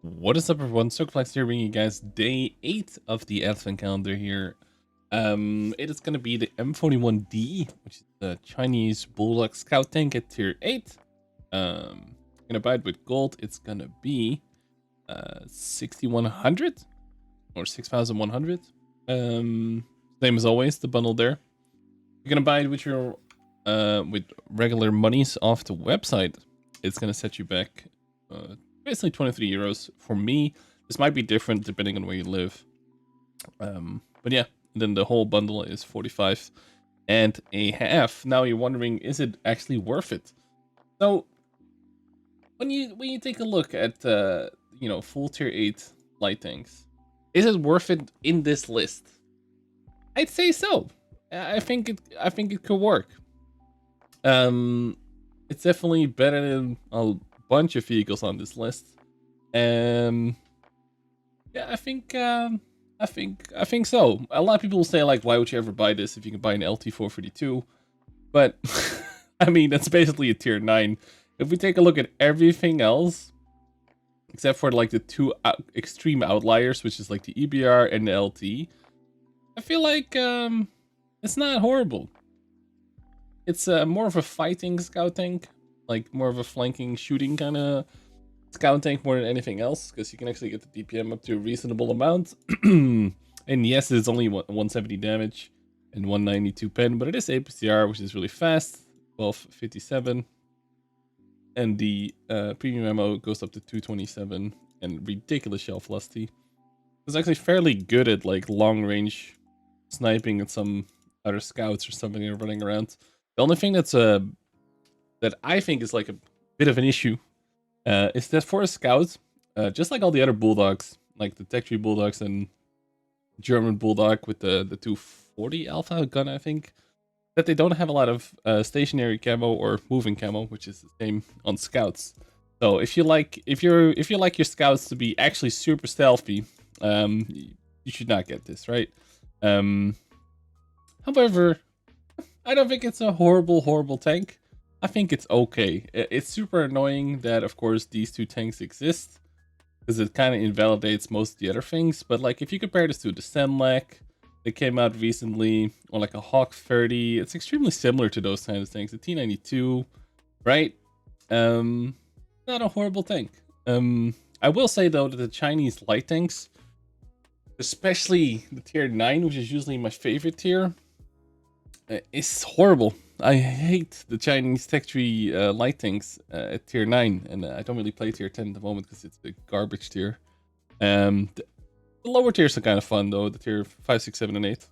What is up, everyone? Circon here, bringing you guys day 8 of the Advent calendar here. It is going to be the M41D, which is the Chinese Bulldog Scout tank at tier 8. Gonna buy it with gold. It's gonna be 6,100 or 6,100. Same as always, the bundle there. You're gonna buy it with your with regular monies off the website. It's gonna set you back basically 23 euros. For me, this might be different depending on where you live. But yeah, then the whole bundle is 45.5. Now you're wondering, is it actually worth it? So when you take a look at full tier 8 light tanks, is it worth it in this list? I'd say so. I think it could work. It's definitely better than a bunch of vehicles on this list. Yeah, I think so. A lot of people will say, like, why would you ever buy this if you can buy an LT432? But I mean, that's basically a tier 9. If we take a look at everything else, except for like the two extreme outliers, which is like the EBR and the LT, I feel like it's not horrible. It's more of a fighting scout tank, like more of a flanking shooting kind of scout tank more than anything else, because you can actually get the DPM up to a reasonable amount. And yes, it's only 170 damage and 192 pen, but it is APCR, which is really fast, 1257. And the premium ammo goes up to 227 and ridiculous shell velocity. It's actually fairly good at like long range sniping at some other scouts or something they're running around. The only thing that's that I think is like a bit of an issue is that for a scout, just like all the other bulldogs, like the Tech Tree Bulldogs and German Bulldog with the 240 Alpha gun, I think, that they don't have a lot of stationary camo or moving camo, which is the same on scouts. So if you like your scouts to be actually super stealthy, you should not get this, right? However, I don't think it's a horrible tank. I think it's okay. It's super annoying that, of course, these two tanks exist, because it kind of invalidates most of the other things. But like, if you compare this to the Senlek that came out recently, or like a Hawk 30, it's extremely similar to those kinds of things. The T92, right? Not a horrible tank. I will say though that the Chinese light tanks, especially the tier 9, which is usually my favorite tier, is horrible. I hate the Chinese Tech Tree light tanks at tier 9, and I don't really play tier 10 at the moment because it's the garbage tier. The lower tiers are kind of fun though, the tier 5, 6, 7, and 8.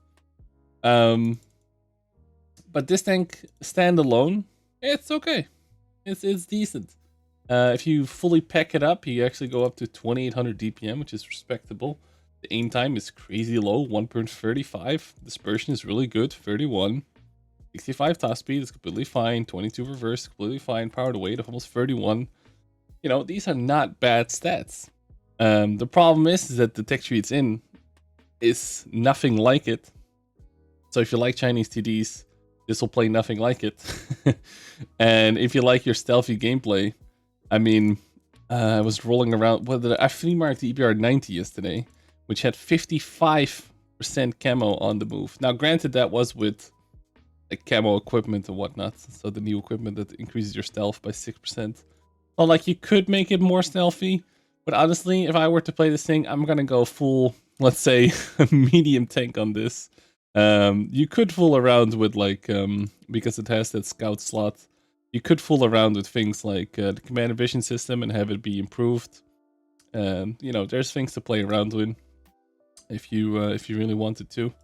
But this tank standalone, it's okay. It's decent. If you fully pack it up, you actually go up to 2800 DPM, which is respectable. The aim time is crazy low, 1.35. Dispersion is really good, 31. 65 top speed is completely fine. 22 reverse, completely fine. Power to weight of almost 31. You know, these are not bad stats. The problem is that the tech tree it's in is nothing like it. So if you like Chinese TDs, this will play nothing like it. And if you like your stealthy gameplay, I mean, I was rolling around. I flea marked the EBR 90 yesterday, which had 55% camo on the move. Now, granted, that was with like camo equipment and whatnot. So the new equipment that increases your stealth by 6%. Well, like, you could make it more stealthy, but honestly, if I were to play this thing, I'm gonna go full, let's say, medium tank on this. You could fool around with like, because it has that scout slot, you could fool around with things like the command vision system and have it be improved. You know, there's things to play around with if you really wanted to.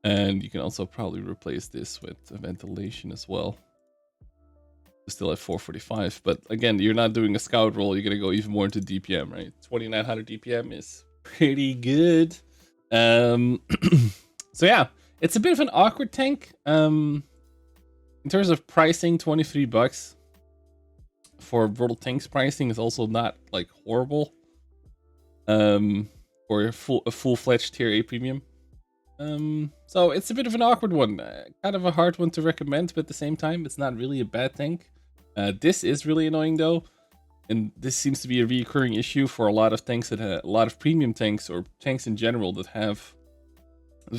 And you can also probably replace this with ventilation as well. Still at 445, but again, you're not doing a scout roll. You're gonna go even more into DPM, right? 2900 DPM is pretty good. So yeah, it's a bit of an awkward tank. In terms of pricing, 23 bucks for Brutal Tanks pricing is also not like horrible. For a full-fledged tier A premium. So it's a bit of an awkward one, kind of a hard one to recommend, but at the same time, it's not really a bad tank. This is really annoying though. And this seems to be a recurring issue for a lot of tanks that have a lot of premium tanks or tanks in general that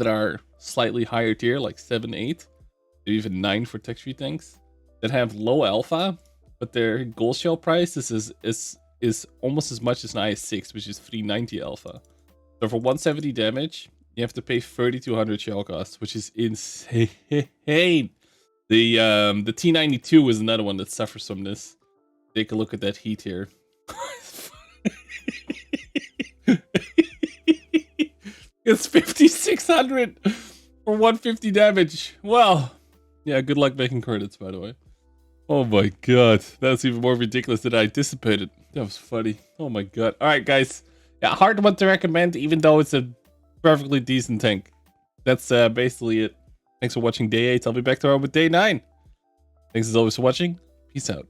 are slightly higher tier, like 7, 8, or even 9 for tech-free tanks, that have low alpha, but their gold shell price is almost as much as an IS-6, which is 390 alpha. So for 170 damage, you have to pay 3,200 shell costs, which is insane. The T92 is another one that suffers from this. Take a look at that heat here. It's 5,600 for 150 damage. Well, yeah, good luck making credits, by the way. Oh my god, that's even more ridiculous than I anticipated. That was funny. Oh my god. All right, guys. Yeah, hard one to recommend, even though it's a perfectly decent tank. That's basically it. Thanks for watching day 8. I'll be back tomorrow with day 9. Thanks as always for watching. Peace out.